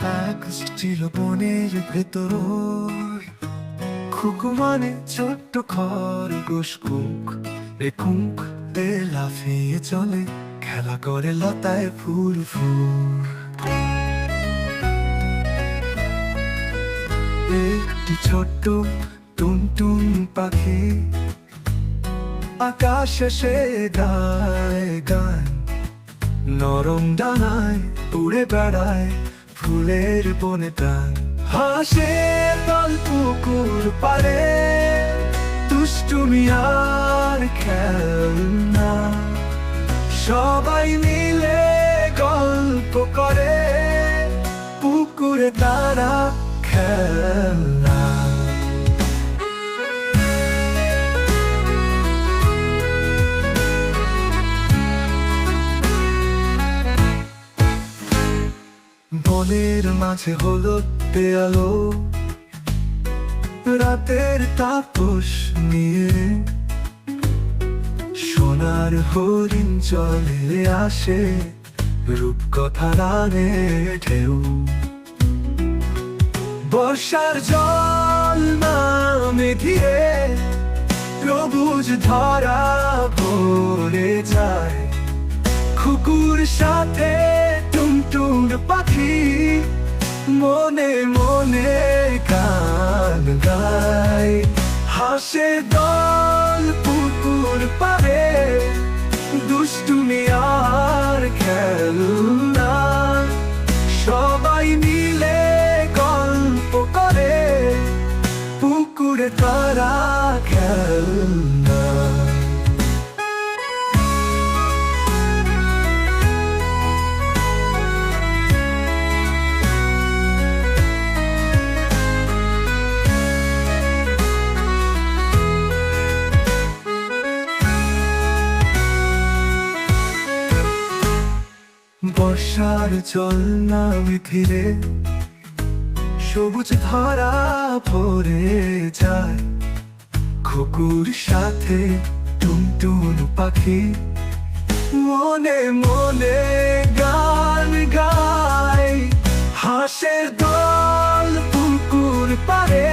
এক ছিল বনের ভেতর খুকু মানে ছোট্ট খরগোশ কুক রে কুক রে লাফিয়ে চলে খেলা করে লতায় ফুল ফুল। একটি ছোট্ট টুনটুন পাখি আকাশে সে গায় গান, নরম ডানায় উড়ে বেড়ায় ফুলের বনে টান। হাসে তল পুকুর পারে দুষ্টুমি আর খেলনা, সবাই মিলে গল্প করে পুকুরে তারা খেলনা। বনের মাঝে হলো পেয়ালো রাতের তাপস নিয়ে, সোনার হরিণ চলে আসে রূপকথা রানে ঢেউ। বর্ষার জল নামে ধীরে সবুজ ধরা ভরে যায়, খুকুর সাথে টুনটুন পাখি মনে মনে গান গায়। হাসে দল পুকুর পারে দুষ্টুমি আর খেলনা, সবাই মিলে গল্প করে পুকুরে তারা খেলনা। বর্ষার জল নামে ধীরে সবুজ ধরা ভরে যায়, খুকুর সাথে টুনটুন পাখি মনে মনে গান গায়। হাসের দল পুকুর পারে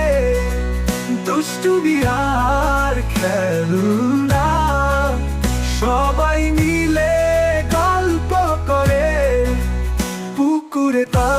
দুষ্টুমি আর খেলনা, সবাই মিলে গল্প করে পুকুরে তা